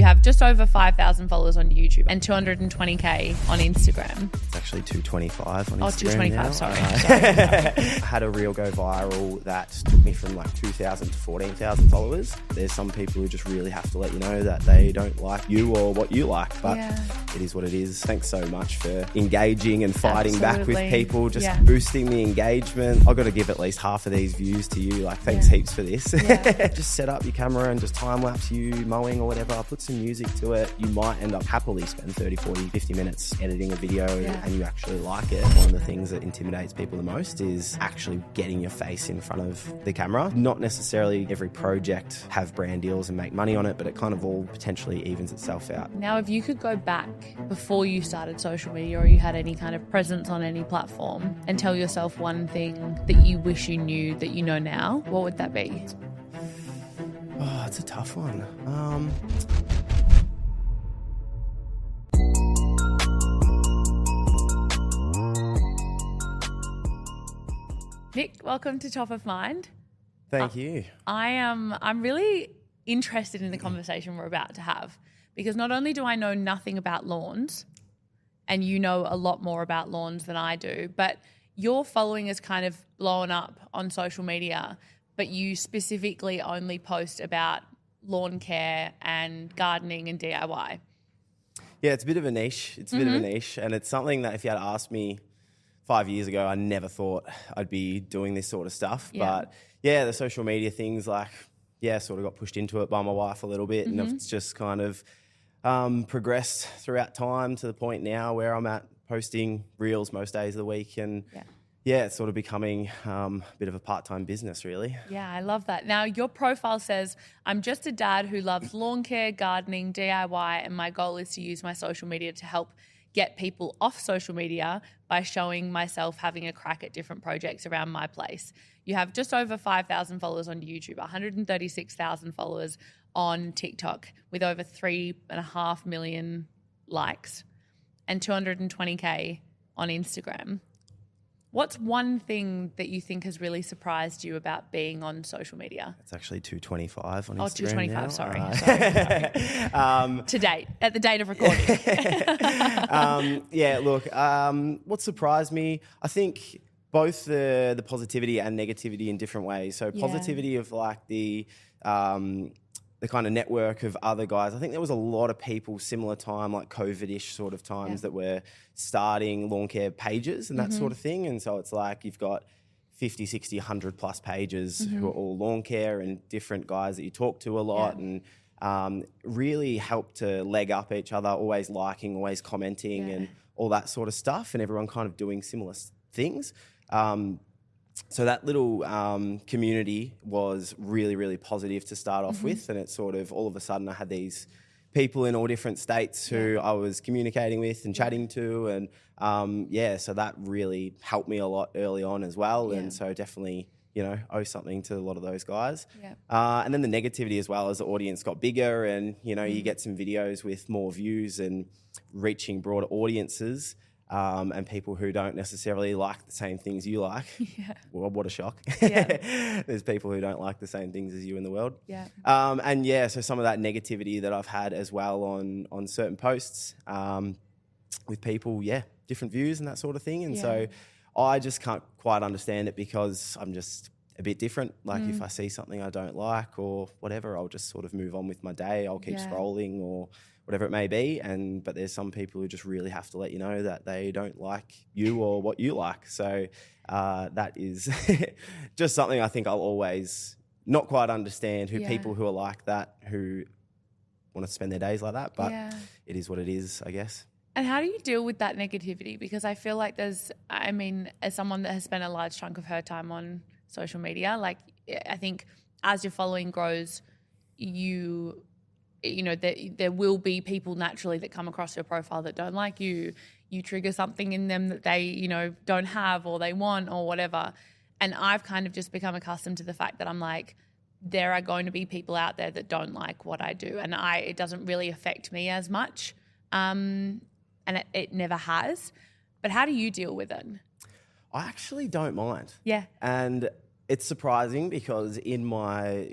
have just over 5,000 followers on YouTube and 220k on Instagram. It's actually 225 on Instagram. Oh, 225, now. sorry. I had a reel go viral that took me from like 2,000 to 14,000 followers. There's some people who just really have to let you know that they don't like you or what you like, but it is what it is. Thanks so much for engaging and fighting back with people, just boosting the engagement. I've got to give at least half of these views to you. Like, thanks heaps for this. Just set up your camera and just time lapse you mowing or whatever. Put some music to it. You might end up happily spend 30, 40, 50 minutes editing a video and you actually like it. One of the things that intimidates people the most is actually getting your face in front of the camera. Not necessarily every project have brand deals and make money on it, but it kind of all potentially evens itself out. Now, if you could go back before you started social media or you had any kind of presence on any platform and tell yourself one thing that you wish you knew that you know now, what would that be? Oh, it's a tough one. Nick, welcome to Top of Mind. Thank you. I'm really interested in the conversation we're about to have because not only do I know nothing about lawns, and you know a lot more about lawns than I do, but your following is kind of blown up on social media, but you specifically only post about lawn care and gardening and DIY. Yeah, it's a bit of a niche. It's a bit of a niche, and it's something that if you had asked me 5 years ago, I never thought I'd be doing this sort of stuff. But yeah, the social media things sort of got pushed into it by my wife a little bit, and it's just kind of progressed throughout time to the point now where I'm at posting reels most days of the week, and it's sort of becoming a bit of a part-time business, really. Yeah, I love that. Now, your profile says, I'm just a dad who loves lawn care, gardening, DIY, and my goal is to use my social media to help get people off social media by showing myself having a crack at different projects around my place. You have just over 5,000 followers on YouTube, 136,000 followers on TikTok with over 3.5 million likes and 220k on Instagram. What's one thing that you think has really surprised you about being on social media? It's actually 225 on Instagram. Oh, 225, now. sorry. To date, at the date of recording. What surprised me, I think both the positivity and negativity in different ways. So positivity of like the kind of network of other guys. I think there was a lot of people similar time, like COVID-ish sort of times that were starting lawn care pages and that sort of thing. And so it's like you've got 50, 60, 100 plus pages who are all lawn care and different guys that you talk to a lot and really help to leg up each other, always liking, always commenting and all that sort of stuff, and everyone kind of doing similar things. So that little community was really, really positive to start off with, and it sort of all of a sudden I had these people in all different states who I was communicating with and chatting to, and so that really helped me a lot early on as well, and so definitely owe something to a lot of those guys. And then the negativity as well, as the audience got bigger and you get some videos with more views and reaching broader audiences. And people who don't necessarily like the same things you like. Well, what a shock. There's people who don't like the same things as you in the world. So some of that negativity that I've had as well on certain posts with people, different views and that sort of thing. And so I just can't quite understand it because I'm just a bit different. Like if I see something I don't like or whatever, I'll just sort of move on with my day. I'll keep scrolling or whatever it may be. But there's some people who just really have to let you know that they don't like you or what you like. So that is just something I think I'll always not quite understand people who are like that, who want to spend their days like that. But it is what it is, I guess. And how do you deal with that negativity? Because I feel like as someone that has spent a large chunk of her time on social media, like I think as your following grows, there will be people naturally that come across your profile that don't like you. You trigger something in them that they, don't have or they want or whatever. And I've kind of just become accustomed to the fact that I'm like, there are going to be people out there that don't like what I do, and it doesn't really affect me as much. And it never has. But how do you deal with it? I actually don't mind. Yeah. And it's surprising because in my,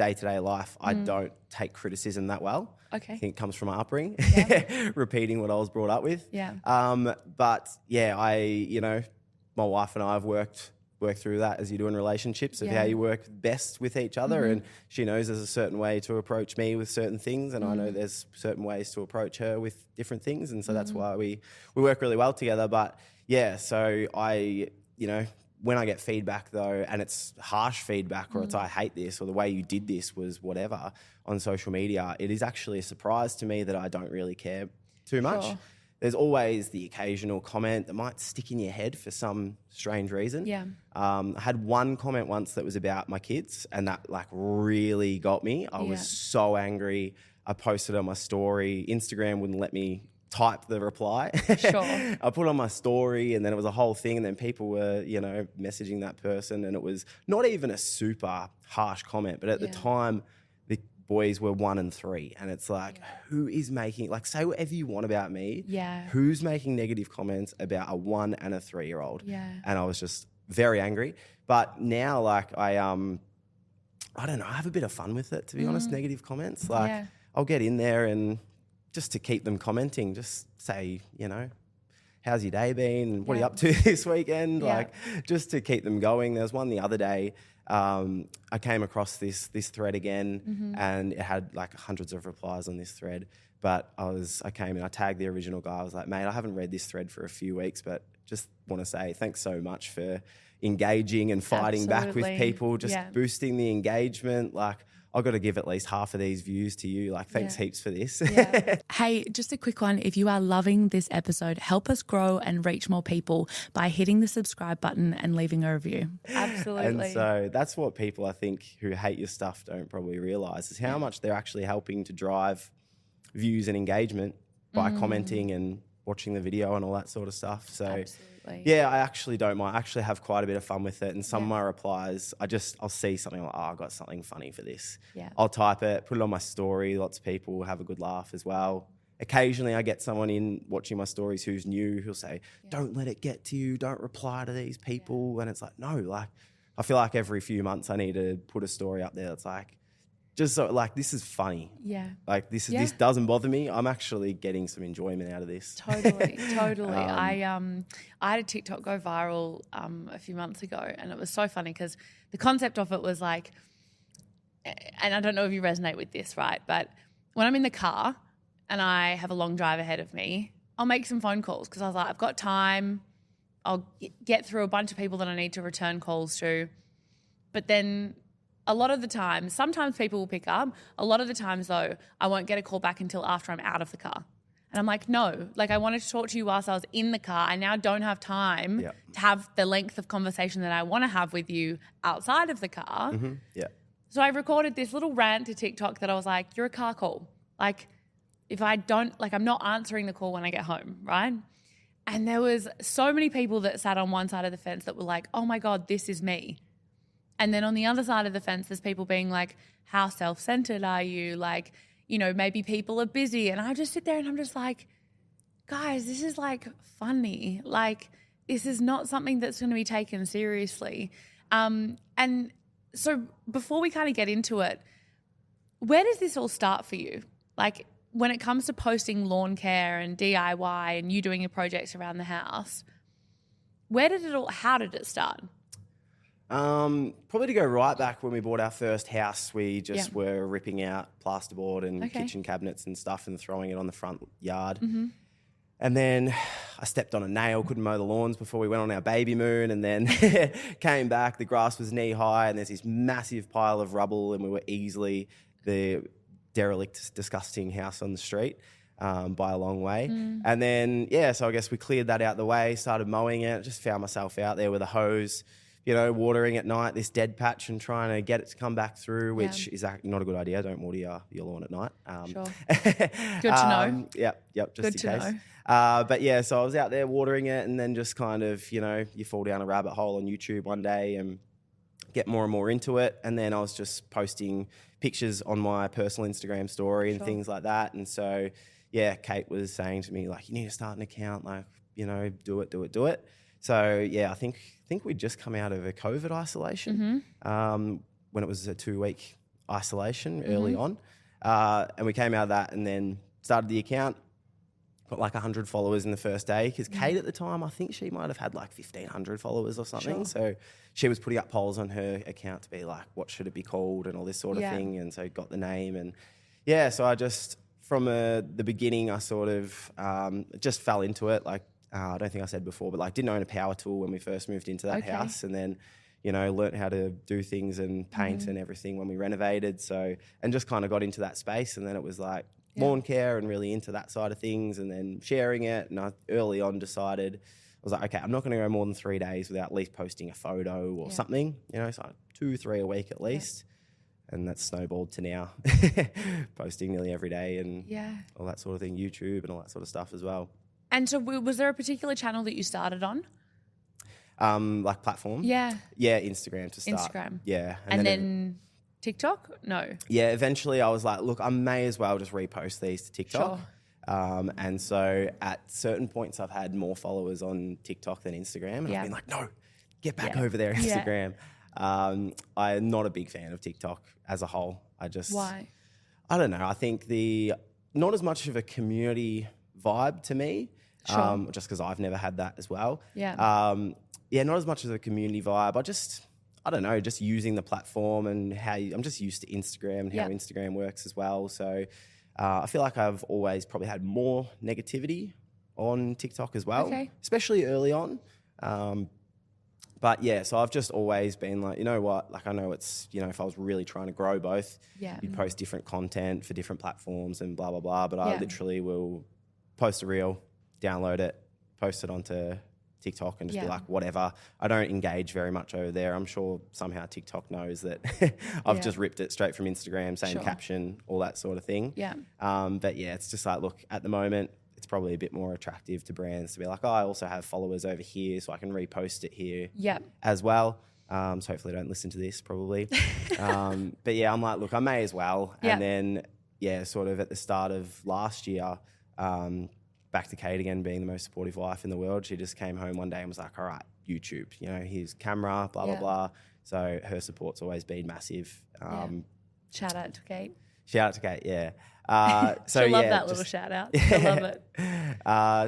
day-to-day life, I don't take criticism that well. Okay. I think it comes from my upbringing, Yeah. repeating what I was brought up with. Yeah. But yeah, my wife and I have worked through that, as you do in relationships, of how you work best with each other. And she knows there's a certain way to approach me with certain things, and I know there's certain ways to approach her with different things. And so that's why we work really well together. But yeah, so when I get feedback though, and it's harsh feedback or it's I hate this or the way you did this was whatever on social media, it is actually a surprise to me that I don't really care too much. Sure. There's always the occasional comment that might stick in your head for some strange reason. Yeah. I had one comment once that was about my kids, and that like really got me. I was so angry. I posted on my story. Instagram wouldn't let me type the reply. Sure. I put on my story, and then it was a whole thing, and then people were, messaging that person, and it was not even a super harsh comment, but at the time, the boys were 1 and 3, and it's like, who is making, like, say whatever you want about me. Yeah. Who's making negative comments about a 1 and a 3-year-old? Yeah. And I was just very angry. But now, like, I don't know, I have a bit of fun with it, to be honest, negative comments. Like, I'll get in there and just to keep them commenting, just say, how's your day been? What are you up to this weekend? Like, just to keep them going. There was one the other day, I came across this thread again, and it had like hundreds of replies on this thread. But I came and I tagged the original guy. I was like, mate, I haven't read this thread for a few weeks, but just want to say thanks so much for engaging and fighting back with people, just boosting the engagement. Like, I've got to give at least half of these views to you. Like, thanks heaps for this. Hey, just a quick one. If you are loving this episode, help us grow and reach more people by hitting the subscribe button and leaving a review. Absolutely. And so that's what people, I think, who hate your stuff don't probably realise, is how much they're actually helping to drive views and engagement by commenting and watching the video and all that sort of stuff. So yeah, I actually don't mind. I actually have quite a bit of fun with it. And some of my replies, I'll see something like, I got something funny for this. Yeah. I'll type it, put it on my story. Lots of people have a good laugh as well. Occasionally I get someone in watching my stories who's new, who'll say, don't let it get to you. Don't reply to these people. And it's like, no, like, I feel like every few months I need to put a story up there that's like, just so, like, this is funny. Yeah. Like, this doesn't bother me. I'm actually getting some enjoyment out of this. Totally. I had a TikTok go viral a few months ago, and it was so funny because the concept of it was like, and I don't know if you resonate with this, right? But when I'm in the car and I have a long drive ahead of me, I'll make some phone calls because I was like, I've got time. I'll get through a bunch of people that I need to return calls to. But then a lot of the time, sometimes people will pick up. A lot of the times, though, I won't get a call back until after I'm out of the car. And I'm like, no, like, I wanted to talk to you whilst I was in the car. I now don't have time to have the length of conversation that I want to have with you outside of the car. So I recorded this little rant to TikTok that I was like, you're a car call. Like, if I don't, like, I'm not answering the call when I get home, right? And there was so many people that sat on one side of the fence that were like, oh my God, this is me. And then on the other side of the fence, there's people being like, how self-centered are you? Like, maybe people are busy. And I just sit there and I'm just like, guys, this is like funny. Like, this is not something that's going to be taken seriously. And so before we kind of get into it, where does this all start for you? Like, when it comes to posting lawn care and DIY and you doing your projects around the house, how did it start? Probably to go right back when we bought our first house, we just were ripping out plasterboard and kitchen cabinets and stuff and throwing it on the front yard. And then I stepped on a nail, couldn't mow the lawns before we went on our baby moon, and then came back, the grass was knee high and there's this massive pile of rubble and we were easily the derelict, disgusting house on the street by a long way. And then, so I guess we cleared that out the way, started mowing it, just found myself out there with a hose, watering at night, this dead patch and trying to get it to come back through, which is not a good idea. Don't water your lawn at night. Sure. Good to know. Yep, just Good in to case. know. But yeah, so I was out there watering it and then just kind of, you fall down a rabbit hole on YouTube one day and get more and more into it. And then I was just posting pictures on my personal Instagram story and things like that. And so, Kate was saying to me, like, you need to start an account, like, do it. So, I think we'd just come out of a COVID isolation when it was a 2-week isolation early on. And we came out of that and then started the account. Got like 100 followers in the first day because Kate at the time, I think she might have had like 1,500 followers or something. Sure. So she was putting up polls on her account to be like, what should it be called and all this sort of thing. And so got the name. And yeah, so I just, from the beginning, I sort of just fell into it. Like, I don't think I said before, but like didn't own a power tool when we first moved into that house. And then, you know, learnt how to do things and paint and everything when we renovated. So, and just kind of got into that space. And then it was like, lawn care and really into that side of things and then sharing it. And I early on decided, I was like, okay, I'm not going to go more than 3 days without at least posting a photo or something, you know, so 2-3 a week at least. And that's snowballed to now posting nearly every day and all that sort of thing, YouTube and all that sort of stuff as well. And so was there a particular channel that you started on? Like platform? Yeah, Instagram to start. Instagram. Yeah. And then TikTok? No. Yeah, eventually I was like, look, I may as well just repost these to TikTok. Sure. And so at certain points I've had more followers on TikTok than Instagram. And I've been like, no, get back over there, Instagram. I'm not a big fan of TikTok as a whole. Why? I don't know. I think not as much of a community vibe to me, just because I've never had that as well. Yeah. Not as much as a community vibe. I don't know, just using the platform and I'm just used to Instagram and how Instagram works as well. So I feel like I've always probably had more negativity on TikTok as well, especially early on. But yeah, so I've just always been like, you know what, like I know it's, you know, if I was really trying to grow both, you'd post different content for different platforms and blah, blah, blah. But I literally will post a reel, download it, post it onto TikTok and just be like, whatever. I don't engage very much over there. I'm sure somehow TikTok knows that I've just ripped it straight from Instagram, same caption, all that sort of thing. Yeah. But yeah, it's just like, look, at the moment, it's probably a bit more attractive to brands to be like, oh, I also have followers over here, so I can repost it here as well. So hopefully they don't listen to this probably. But yeah, I'm like, look, I may as well. And then, sort of at the start of last year, back to Kate again, being the most supportive wife in the world. She just came home one day and was like, all right, YouTube, you know, here's camera, blah, blah, blah. So her support's always been massive. Shout out to Kate. Shout out to Kate, yeah. So she'll love that little shout out. I love it. I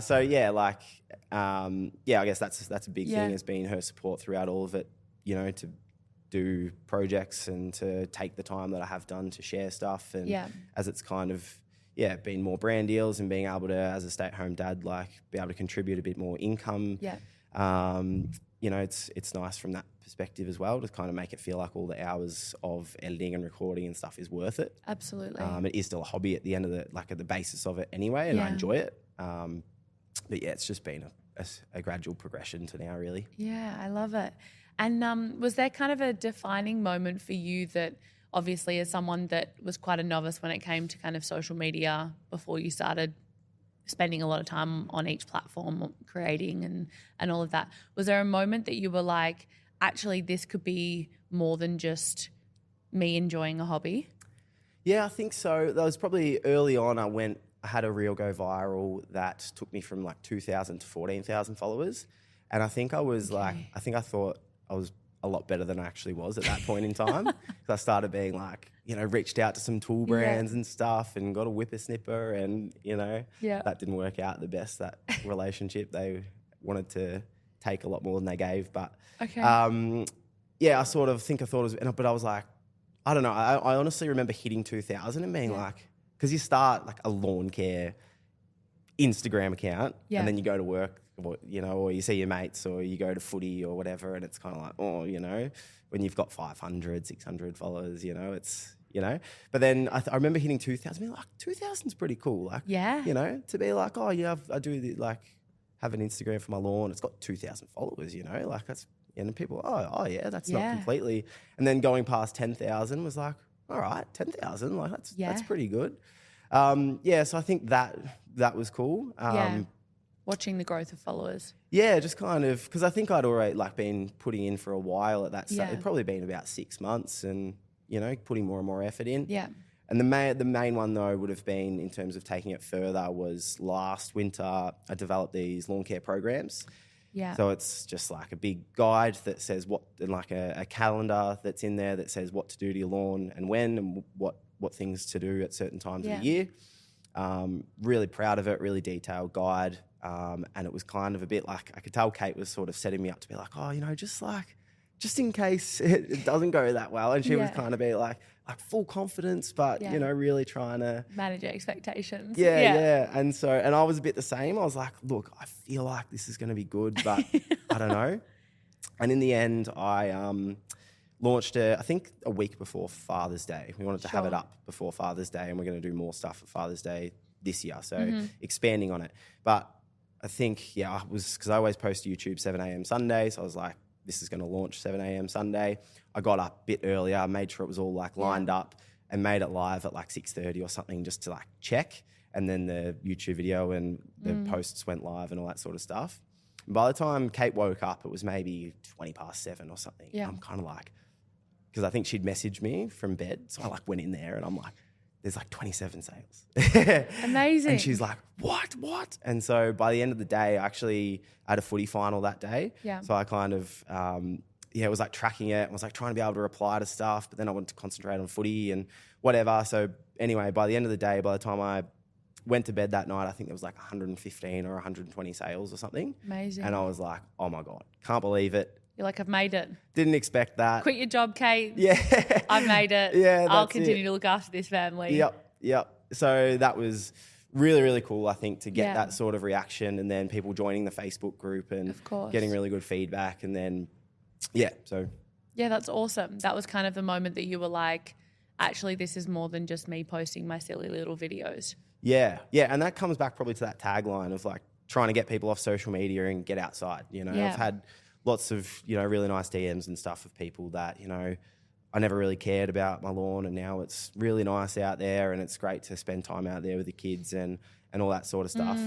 guess that's a big thing, has been her support throughout all of it, you know, to do projects and to take the time that I have done to share stuff. And as it's kind of, been more brand deals and being able to, as a stay-at-home dad, like be able to contribute a bit more income. You know, it's nice from that perspective as well to kind of make it feel like all the hours of editing and recording and stuff is worth it. Absolutely. It is still a hobby at the end of at the basis of it anyway, and I enjoy it. But yeah, it's just been a gradual progression to now, really. Yeah, I love it. And was there kind of a defining moment for you that, obviously, as someone that was quite a novice when it came to kind of social media before you started spending a lot of time on each platform creating and all of that, was there a moment that you were like, actually, this could be more than just me enjoying a hobby? Yeah, I think so. That was probably early on. I had a reel go viral that took me from like 2,000 to 14,000 followers. And I think I thought I was a lot better than I actually was at that point in time. Because I started being like, you know, reached out to some tool brands and stuff and got a whippersnipper and, you know, that didn't work out the best, that relationship. They wanted to take a lot more than they gave. But I thought it was, but I was like, I don't know. I honestly remember hitting 2,000 and being like, because you start like a lawn care Instagram account and then you go to work, you know, or you see your mates or you go to footy or whatever, and it's kind of like, oh, you know, when you've got 500, 600 followers, you know, it's, you know. But then I remember hitting 2,000, being like, 2,000's pretty cool. Like, you know, to be like, oh, yeah, I do have an Instagram for my lawn. It's got 2,000 followers, you know, like that's, and people, oh yeah, that's not completely. And then going past 10,000 was like, all right, 10,000, like that's pretty good. So I think that was cool. Watching the growth of followers. Yeah, just kind of, because I think I'd already been putting in for a while at that stage. It'd probably been about 6 months and, you know, putting more and more effort in. Yeah. And the main one, though, would have been, in terms of taking it further, was last winter I developed these lawn care programs. Yeah. So it's just like a big guide that says what, and like a calendar that's in there that says what to do to your lawn and when, and what things to do at certain times of the year. Really proud of it, really detailed guide. And it was kind of a bit like, I could tell Kate was sort of setting me up to be like, oh, you know, just in case it doesn't go that well. And she was kind of be like full confidence, but, you know, really trying to manage your expectations. Yeah. And I was a bit the same. I was like, look, I feel like this is going to be good, but I don't know. And in the end, I launched I think a week before Father's Day. We wanted to have it up before Father's Day, and we're going to do more stuff for Father's Day this year. So expanding on it. But I think, because I always post YouTube 7 a.m. Sunday. So I was like, this is going to launch 7 a.m. Sunday. I got up a bit earlier, made sure it was all like lined up, and made it live at like 6:30 or something just to like check. And then the YouTube video and the posts went live and all that sort of stuff. And by the time Kate woke up, it was maybe 7:20 or something. Yeah. I'm kind of like, because I think she'd messaged me from bed. So I like went in there and I'm like, there's like 27 sales. Amazing. And she's like, what? And so by the end of the day, I actually had a footy final that day. Yeah. So I kind of, it was like tracking it. I was like trying to be able to reply to stuff, but then I wanted to concentrate on footy and whatever. So anyway, by the end of the day, by the time I went to bed that night, I think there was like 115 or 120 sales or something. Amazing. And I was like, oh my God, can't believe it. You're like, I've made it. Didn't expect that. Quit your job, Kate. Yeah. I've made it. Yeah, I'll continue to look after this family. Yep. So that was really, really cool, I think, to get that sort of reaction, and then people joining the Facebook group and getting really good feedback. And then, so. Yeah, that's awesome. That was kind of the moment that you were like, actually, this is more than just me posting my silly little videos. Yeah. And that comes back probably to that tagline of like trying to get people off social media and get outside. You know, I've had lots of, really nice DMs and stuff of people that, I never really cared about my lawn, and now it's really nice out there, and it's great to spend time out there with the kids and all that sort of stuff.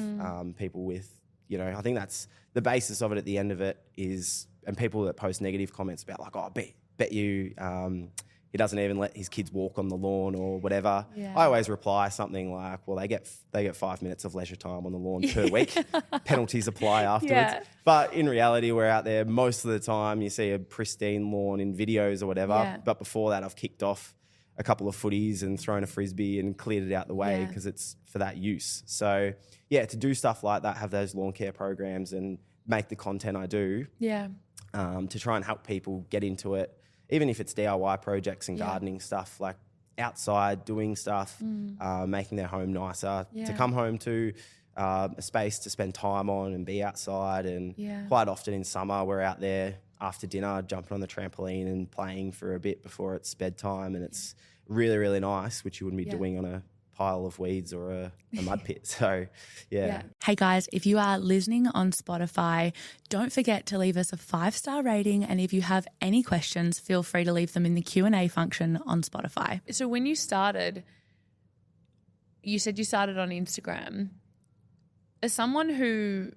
People with, I think that's the basis of it at the end of it is, and people that post negative comments about like, oh, bet you he doesn't even let his kids walk on the lawn or whatever. Yeah. I always reply something like, well, they get 5 minutes of leisure time on the lawn per week. Penalties apply afterwards. Yeah. But in reality, we're out there most of the time. You see a pristine lawn in videos or whatever. Yeah. But before that, I've kicked off a couple of footies and thrown a frisbee and cleared it out the way because it's for that use. So, to do stuff like that, have those lawn care programs and make the content I do to try and help people get into it. Even if it's DIY projects and gardening stuff, like outside doing stuff, making their home nicer, to come home to a space to spend time on and be outside. And quite often in summer, we're out there after dinner, jumping on the trampoline and playing for a bit before it's bedtime. And it's really, really nice, which you wouldn't be doing on a pile of weeds or a mud pit. So, Hey guys, if you are listening on Spotify, don't forget to leave us a 5-star rating. And if you have any questions, feel free to leave them in the Q&A function on Spotify. So when you started, you said you started on Instagram. As someone who,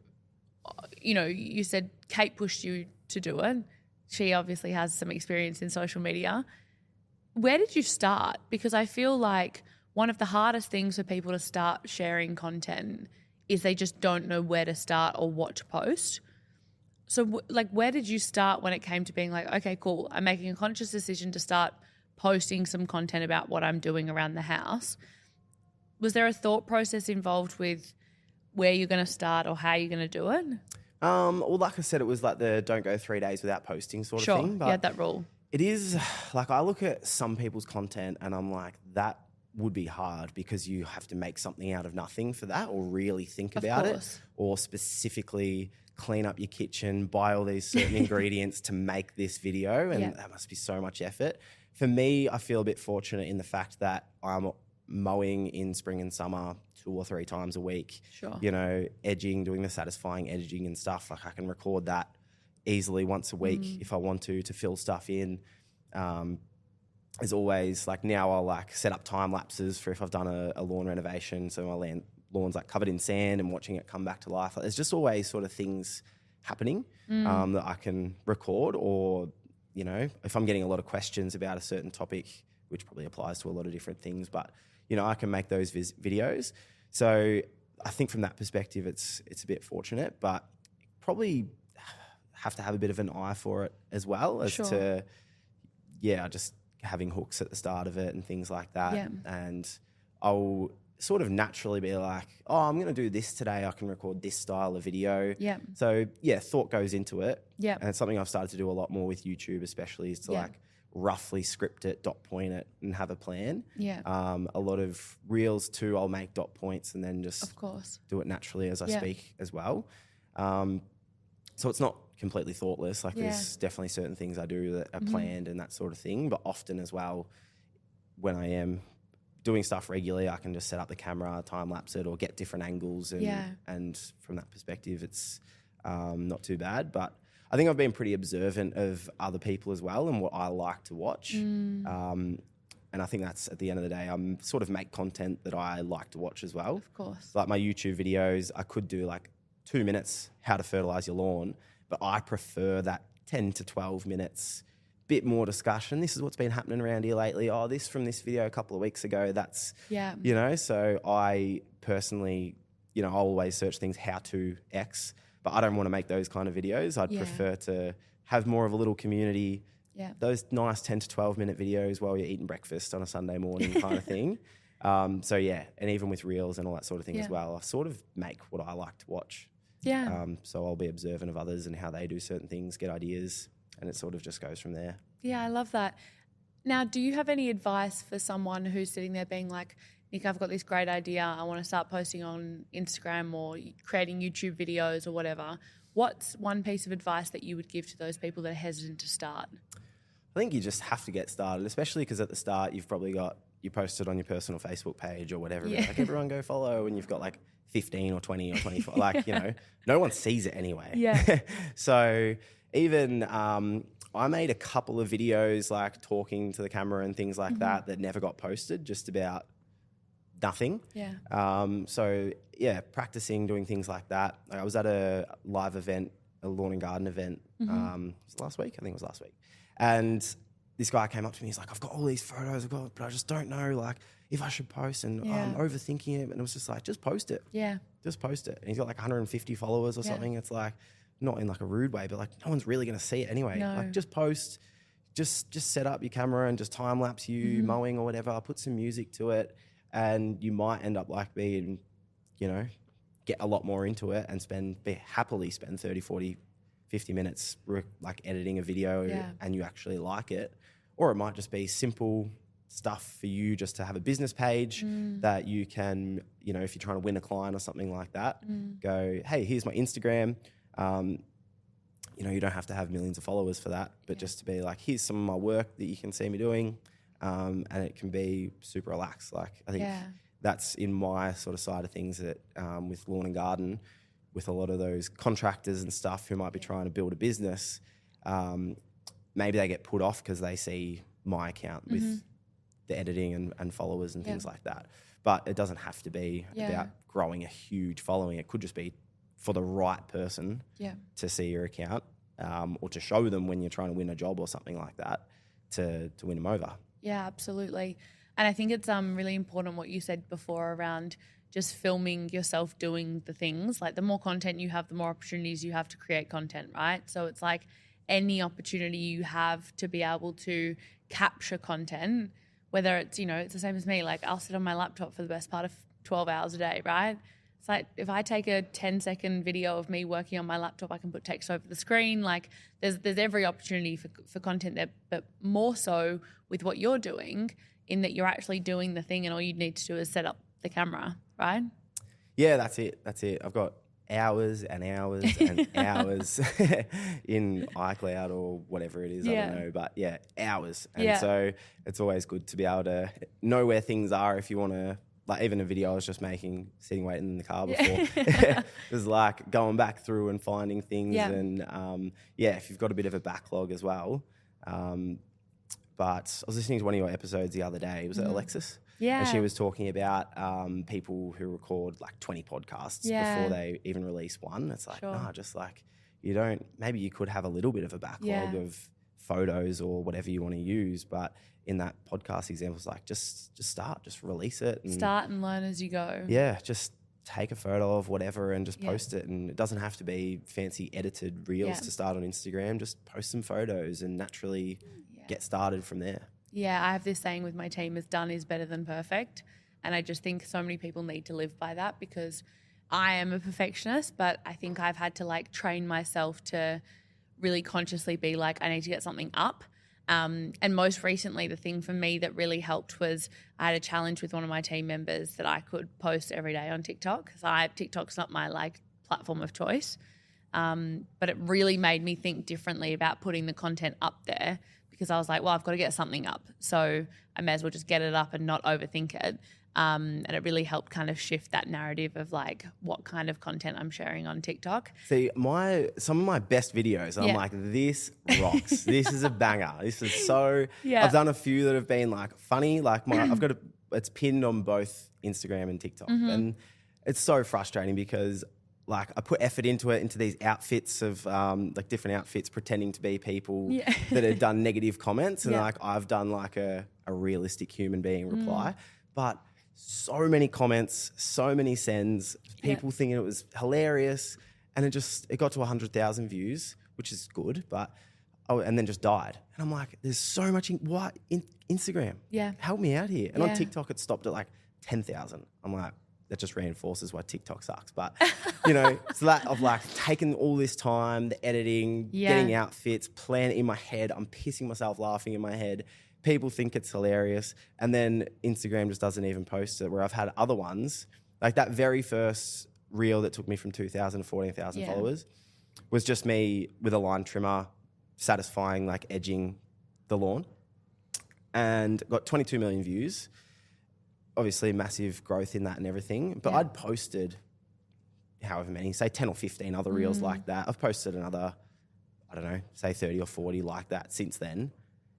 you said Kate pushed you to do it. She obviously has some experience in social media. Where did you start? Because I feel like one of the hardest things for people to start sharing content is they just don't know where to start or what to post. So, where did you start when it came to being like, okay, cool, I'm making a conscious decision to start posting some content about what I'm doing around the house? Was there a thought process involved with where you're going to start or how you're going to do it? Well, like I said, it was like the don't go 3 days without posting sort of thing. But you had that rule. It is, like, I look at some people's content and I'm like, that would be hard because you have to make something out of nothing for that, or really think about it, or specifically clean up your kitchen, buy all these certain ingredients to make this video, and that must be so much effort. For me, I feel a bit fortunate in the fact that I'm mowing in spring and summer 2 or 3 times a week. Sure. Edging, doing the satisfying edging and stuff. Like I can record that easily once a week if I want to fill stuff in. As always, like now I'll like set up time lapses for if I've done a lawn renovation. So my lawn's like covered in sand and watching it come back to life. Like, there's just always sort of things happening that I can record, or, if I'm getting a lot of questions about a certain topic, which probably applies to a lot of different things, but, I can make those videos. So I think from that perspective, it's a bit fortunate, but probably have to have a bit of an eye for it as well as to, just having hooks at the start of it and things like that. Yeah. And I'll sort of naturally be like, oh, I'm going to do this today. I can record this style of video. Yeah. So thought goes into it. Yeah. And it's something I've started to do a lot more with YouTube, especially is to like roughly script it, dot point it and have a plan. Yeah. A lot of reels too, I'll make dot points and then just of course do it naturally as I speak as well. So it's not completely thoughtless. Like there's definitely certain things I do that are planned and that sort of thing. But often as well, when I am doing stuff regularly, I can just set up the camera, time lapse it, or get different angles. And from that perspective, it's not too bad. But I think I've been pretty observant of other people as well and what I like to watch. And I think that's, at the end of the day, I'm sort of make content that I like to watch as well. Of course. Like my YouTube videos, I could do like 2 minutes, how to fertilize your lawn, but I prefer that 10 to 12 minutes, bit more discussion. This is what's been happening around here lately. Oh, this from this video a couple of weeks ago, that's, so I personally, I'll always search things how to X, but I don't want to make those kind of videos. I'd prefer to have more of a little community, those nice 10 to 12 minute videos while you're eating breakfast on a Sunday morning kind of thing. And even with reels and all that sort of thing as well, I sort of make what I like to watch. Yeah. So I'll be observant of others and how they do certain things, get ideas, and it sort of just goes from there. Yeah, I love that. Now, do you have any advice for someone who's sitting there being like, Nick, I've got this great idea. I want to start posting on Instagram or creating YouTube videos or whatever. What's one piece of advice that you would give to those people that are hesitant to start? I think you just have to get started, especially because at the start you've probably you posted on your personal Facebook page or whatever. Yeah. Like, everyone go follow, and you've got like 15 or 20 or 25. Like, no one sees it anyway. Yeah. So even I made a couple of videos like talking to the camera and things like that never got posted, just about nothing. Yeah. Practicing doing things like that. I was at a live event, a lawn and garden event. Was it last week? I think it was last week. And this guy came up to me. He's like, I've got all these photos, but I just don't know like if I should post, and I'm overthinking it. And it was just like, just post it. Yeah. Just post it. And he's got like 150 followers or something. It's like, not in like a rude way, but like no one's really going to see it anyway. No. Like just post, just set up your camera and just time lapse you mowing or whatever. I'll put some music to it, and you might end up like being, get a lot more into it and happily spend 30, 40, 50 minutes like editing a video and you actually like it. Or it might just be simple stuff for you just to have a business page that you can, if you're trying to win a client or something like that, go, hey, here's my Instagram. You don't have to have millions of followers for that, but just to be like, here's some of my work that you can see me doing, and it can be super relaxed. Like I think that's in my sort of side of things that with lawn and garden, with a lot of those contractors and stuff who might be trying to build a business, maybe they get put off because they see my account with the editing and followers and things like that. But it doesn't have to be about growing a huge following. It could just be for the right person to see your account, or to show them when you're trying to win a job or something like that, to win them over. Yeah, absolutely. And I think it's really important what you said before around just filming yourself doing the things. Like the more content you have, the more opportunities you have to create content, right? So it's like any opportunity you have to be able to capture content, whether it's, it's the same as me. Like I'll sit on my laptop for the best part of 12 hours a day, right? It's like if I take a 10-second video of me working on my laptop, I can put text over the screen. Like there's every opportunity for content there, but more so with what you're doing, in that you're actually doing the thing and all you need to do is set up the camera, right? Yeah, that's it. I've got hours and hours and hours in iCloud or whatever it is. I don't know, but hours. And so it's always good to be able to know where things are if you want to. Like even a video I was just making, sitting waiting in the car before, it was like going back through and finding things. And if you've got a bit of a backlog as well. But I was listening to one of your episodes the other day. Was it Alexis? Yeah. And she was talking about people who record like 20 podcasts before they even release one. It's like, just like maybe you could have a little bit of a backlog of photos or whatever you want to use, but in that podcast example, it's like just start, just release it. And start and learn as you go. Yeah, just take a photo of whatever and just post it. And it doesn't have to be fancy edited reels to start on Instagram. Just post some photos and naturally get started from there. Yeah, I have this saying with my team is done is better than perfect. And I just think so many people need to live by that, because I am a perfectionist, but I think I've had to like train myself to really consciously be like, I need to get something up. And most recently, the thing for me that really helped was I had a challenge with one of my team members that I could post every day on TikTok, because TikTok's not my like platform of choice. But it really made me think differently about putting the content up there, because I was like, well, I've got to get something up, so I may as well just get it up and not overthink it. And it really helped kind of shift that narrative of like what kind of content I'm sharing on TikTok. See, some of my best videos, I'm like, this rocks. This is a banger. This is so. I've done a few that have been like funny. Like it's pinned on both Instagram and TikTok, and it's so frustrating because like I put effort into these outfits of like different outfits, pretending to be people that had done negative comments, and like I've done like a realistic human being reply, but so many comments, so many sends, people thinking it was hilarious, and it got to 100,000 views, which is good, but and then just died. And I'm like, there's so much Instagram. Yeah, help me out here. And on TikTok, it stopped at like 10,000. I'm like, that just reinforces why TikTok sucks. But so that I've like taken all this time, the editing, getting outfits, plan in my head. I'm pissing myself laughing in my head. People think it's hilarious, and then Instagram just doesn't even post it, where I've had other ones, like that very first reel that took me from 2,000 to 14,000 followers was just me with a line trimmer satisfying, like edging the lawn, and got 22 million views. Obviously massive growth in that and everything, but I'd posted however many, say 10 or 15 other reels like that. I've posted another, I don't know, say 30 or 40 like that since then.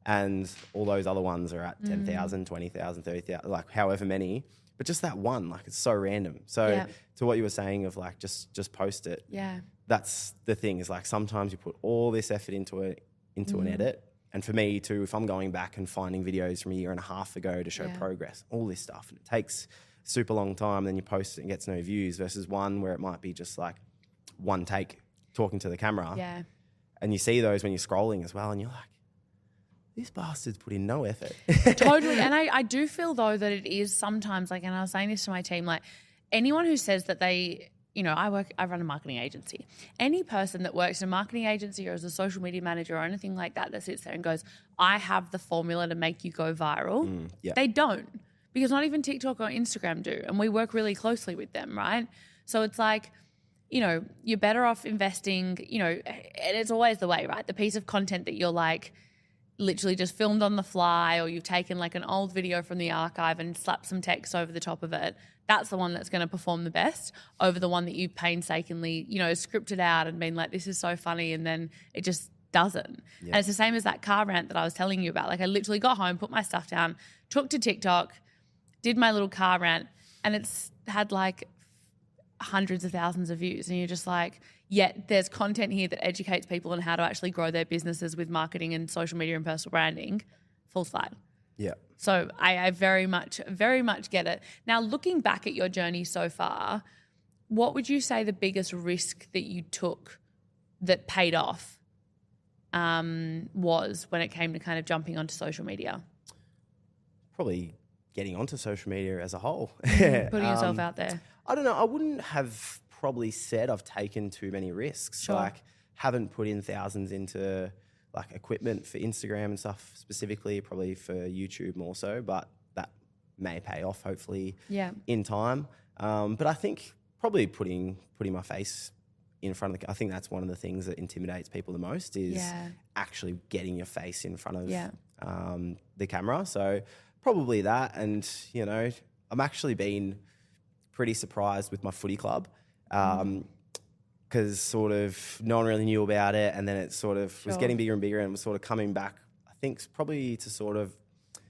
And all those other ones are at 10,000, 20,000, 30,000, like however many. But just that one, like it's so random. So to what you were saying of like just post it. Yeah. That's the thing, is like sometimes you put all this effort into an edit. And for me too, if I'm going back and finding videos from a year and a half ago to show progress, all this stuff, and it takes super long time, then you post it and gets no views, versus one where it might be just like one take talking to the camera. Yeah. And you see those when you're scrolling as well, and you're like, this bastard's put in no effort. Totally. And I do feel though that it is sometimes like, and I was saying this to my team, like anyone who says that they, I run a marketing agency. Any person that works in a marketing agency or as a social media manager or anything like that sits there and goes, I have the formula to make you go viral. They don't, because not even TikTok or Instagram do. And we work really closely with them, right? So it's like, you're better off investing, and it's always the way, right? The piece of content that you're like, literally just filmed on the fly, or you've taken like an old video from the archive and slapped some text over the top of it, that's the one that's going to perform the best over the one that you've painstakingly, scripted out and been like, this is so funny, and then it just doesn't. And it's the same as that car rant that I was telling you about. Like I literally got home, put my stuff down, took to TikTok, did my little car rant, and it's had like hundreds of thousands of views, and you're just like, yet there's content here that educates people on how to actually grow their businesses with marketing and social media and personal branding. Full slide. Yeah. So I very much get it. Now, looking back at your journey so far, what would you say the biggest risk that you took that paid off was when it came to kind of jumping onto social media? Probably getting onto social media as a whole. Putting yourself out there. I don't know. I wouldn't have probably said I've taken too many risks. Sure. Like haven't put in thousands into like equipment for Instagram and stuff specifically, probably for YouTube more so, but that may pay off hopefully in time. But I think probably putting my face in front of I think that's one of the things that intimidates people the most is actually getting your face in front of the camera. So probably that. And, I'm actually been pretty surprised with my footy club. Because sort of no one really knew about it, and then it sort of was getting bigger and bigger, and was sort of coming back, I think probably to sort of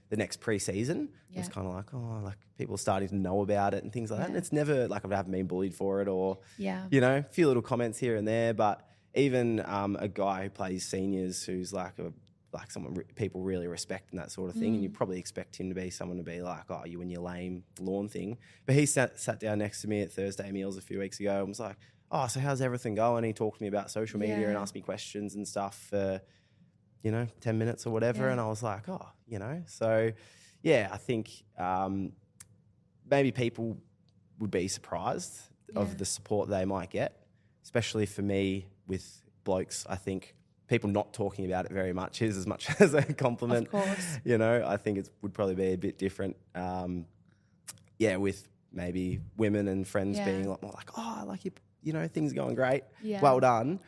the next pre-season. It was kind of like, like people starting to know about it and things like that. And it's never like I haven't been bullied for it or, a few little comments here and there. But even a guy who plays seniors who's like a like someone people really respect and that sort of thing, and you probably expect him to be someone to be like, oh, you and your lame lawn thing. But he sat down next to me at Thursday meals a few weeks ago and was like, oh, so how's everything going? He talked to me about social media and asked me questions and stuff for, 10 minutes or whatever. And I was like, oh, So, yeah, I think maybe people would be surprised of the support they might get, especially for me with blokes. I think people not talking about it very much is as much as a compliment. Of course. I think it would probably be a bit different. With maybe women and friends being a lot more like, oh, I like you, things are going great. Yeah. Well done.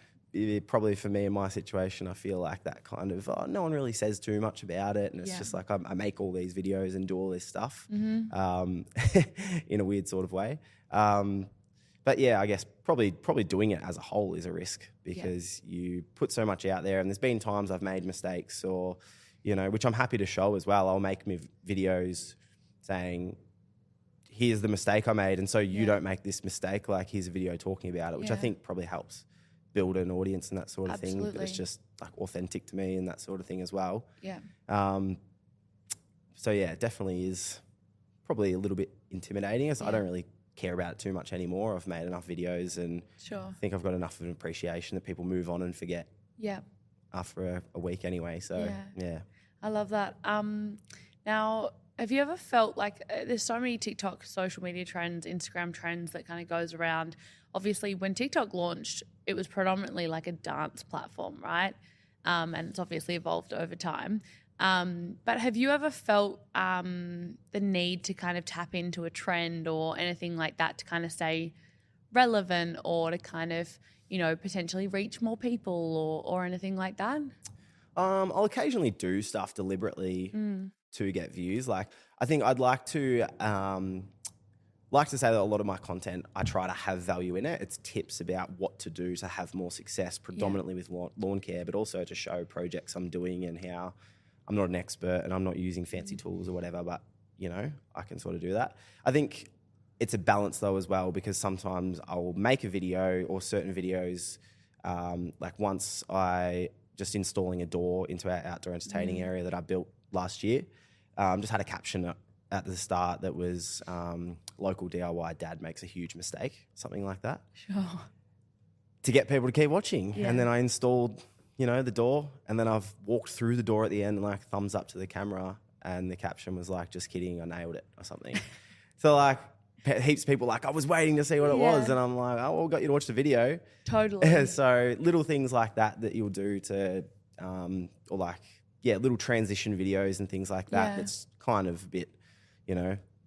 Probably for me in my situation, I feel like that kind of, no one really says too much about it. And it's just like I make all these videos and do all this stuff in a weird sort of way. But yeah, I guess probably doing it as a whole is a risk because you put so much out there, and there's been times I've made mistakes or, which I'm happy to show as well. I'll make me videos saying, here's the mistake I made, and so you don't make this mistake. Like, here's a video talking about it, which I think probably helps build an audience and that sort of thing. But it's just like authentic to me and that sort of thing as well. Yeah. So yeah, it definitely is probably a little bit intimidating. I don't really care about it too much anymore. I've made enough videos and I think I've got enough of an appreciation that people move on and forget. Yeah. After a week anyway. So yeah. I love that. Now, have you ever felt like there's so many TikTok social media trends, Instagram trends that kind of goes around? Obviously, when TikTok launched, it was predominantly like a dance platform, right? And it's obviously evolved over time. But have you ever felt the need to kind of tap into a trend or anything like that to kind of stay relevant or to kind of, potentially reach more people or anything like that? I'll occasionally do stuff deliberately to get views. Like, I think I'd like to say that a lot of my content, I try to have value in it. It's tips about what to do to have more success, predominantly with lawn care, but also to show projects I'm doing and how I'm not an expert and I'm not using fancy tools or whatever, but, I can sort of do that. I think it's a balance though as well, because sometimes I'll make a video or certain videos, like once I just installing a door into our outdoor entertaining area that I built last year, just had a caption at the start that was local DIY dad makes a huge mistake, something like that. Sure. To get people to keep watching. Yeah. And then I installed, the door, and then I've walked through the door at the end and like thumbs up to the camera, and the caption was like, just kidding, I nailed it or something. So like heaps of people like, I was waiting to see what it was, and I'm like, oh, well, got you to watch the video. Totally. So little things like that you'll do to, or like, little transition videos and things like that. It's kind of a bit,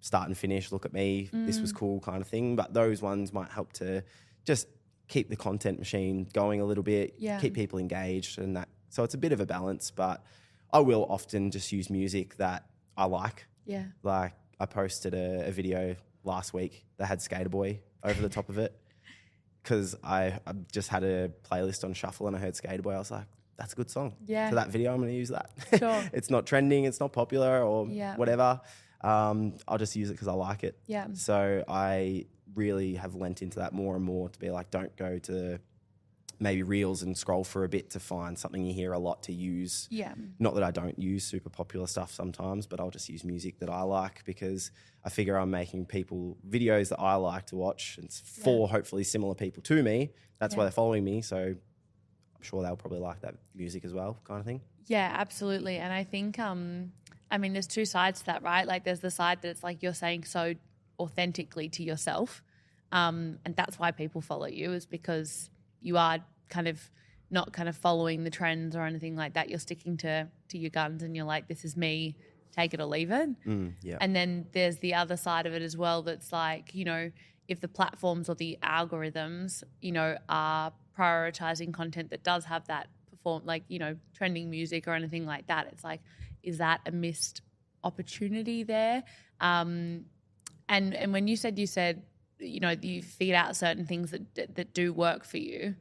start and finish, look at me, this was cool kind of thing. But those ones might help to just keep the content machine going a little bit, keep people engaged and that. So it's a bit of a balance, but I will often just use music that I like. Yeah. Like I posted a video last week that had Skater Boy over the top of it because I just had a playlist on shuffle and I heard Skater Boy. I was like, that's a good song. Yeah. For that video, I'm going to use that. Sure. It's not trending, it's not popular or whatever. I'll just use it because I like it. Yeah. So I really have lent into that more and more to be like, don't go to maybe reels and scroll for a bit to find something you hear a lot to use. Yeah. Not that I don't use super popular stuff sometimes, but I'll just use music that I like because I figure I'm making people videos that I like to watch. It's for hopefully similar people to me. That's why they're following me. So I'm sure they'll probably like that music as well, kind of thing. Yeah, absolutely. And I think, there's two sides to that, right? Like there's the side that it's like you're saying so authentically to yourself. And that's why people follow you, is because you are kind of not kind of following the trends or anything like that. You're sticking to your guns and you're like, this is me, take it or leave it. And then there's the other side of it as well that's like, if the platforms or the algorithms, are prioritizing content that does have that trending music or anything like that, it's like, is that a missed opportunity there? And when you said, you feed out certain things that do work for you.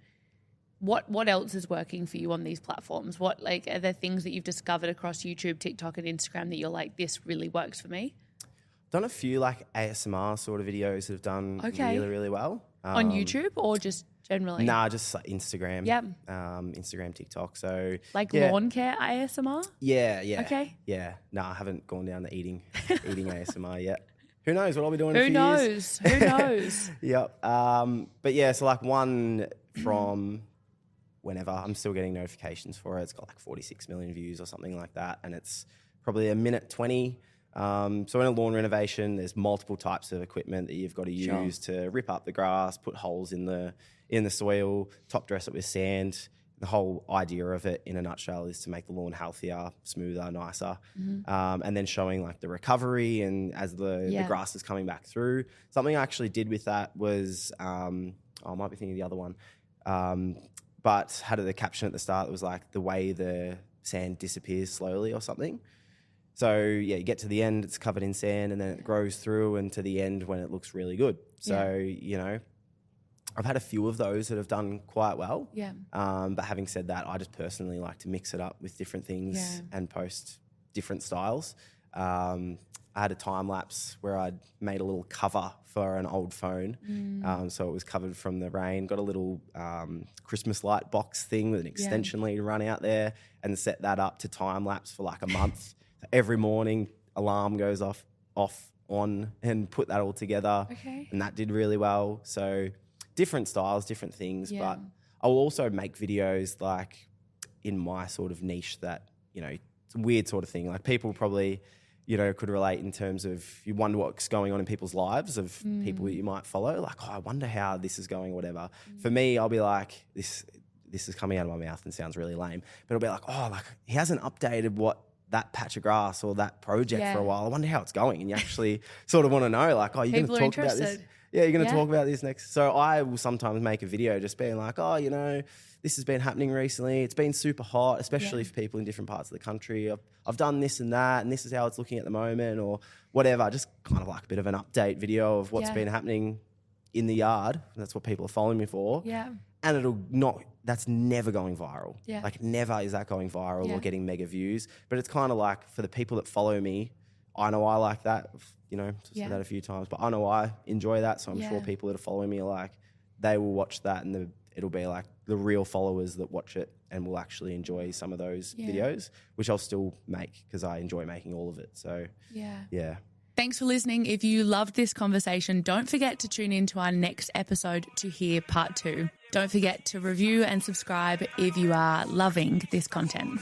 What else is working for you on these platforms? What are there things that you've discovered across YouTube, TikTok, and Instagram that you're like, this really works for me? done a few like ASMR sort of videos that have done really, really well. On YouTube or just generally? Nah, just like Instagram. Yep. Instagram, TikTok. So like lawn care ASMR? Yeah. Okay. Yeah. Nah, I haven't gone down the eating ASMR yet. Who knows what I'll be doing in a few years? Who knows? Yep. But yeah, so like one from whenever, I'm still getting notifications for it. It's got like 46 million views or something like that. And it's probably a minute 20. So in a lawn renovation, there's multiple types of equipment that you've got to use to rip up the grass, put holes in the soil, top dress it with sand. The whole idea of it in a nutshell is to make the lawn healthier, smoother, nicer. And then showing like the recovery and as the grass is coming back through. Something I actually did with that was, I might be thinking of the other one, but had the caption at the start that was like the way the sand disappears slowly or something. So yeah, you get to the end, it's covered in sand and then it grows through and to the end when it looks really good. So, you know, I've had a few of those that have done quite well. Yeah. But having said that, I just personally like to mix it up with different things and post different styles. I had a time lapse where I'd made a little cover for an old phone. So it was covered from the rain, got a little Christmas light box thing with an extension lead run out there and set that up to time lapse for like a month. Every morning, alarm goes off, on, and put that all together. Okay. And that did really well. So different styles, different things. But I'll also make videos like in my sort of niche that, you know, it's a weird sort of thing. Like people probably, you know, could relate in terms of you wonder what's going on in people's lives of people that you might follow. Like, oh, I wonder how this is going or whatever. For me, I'll be like, this is coming out of my mouth and sounds really lame. But it'll be like, oh, like he hasn't updated what that patch of grass or that project for a while. I wonder how it's going. And you actually sort of want to know, like, oh, you're going to talk about this. Yeah, you're going to talk about this next. So I will sometimes make a video just being like, oh, you know, this has been happening recently. It's been super hot, especially for people in different parts of the country. I've done this and that, and this is how it's looking at the moment or whatever. Just kind of like a bit of an update video of what's been happening in the yard. That's what people are following me for. Yeah. And that's never going viral. Yeah. Like never is that going viral or getting mega views. But it's kind of like for the people that follow me, I know I like that, you know, said that a few times, but I know I enjoy that. So I'm sure people that are following me are like, they will watch that and it'll be like the real followers that watch it and will actually enjoy some of those videos, which I'll still make because I enjoy making all of it. So yeah. Thanks for listening. If you loved this conversation, don't forget to tune in to our next episode to hear part 2. Don't forget to review and subscribe if you are loving this content.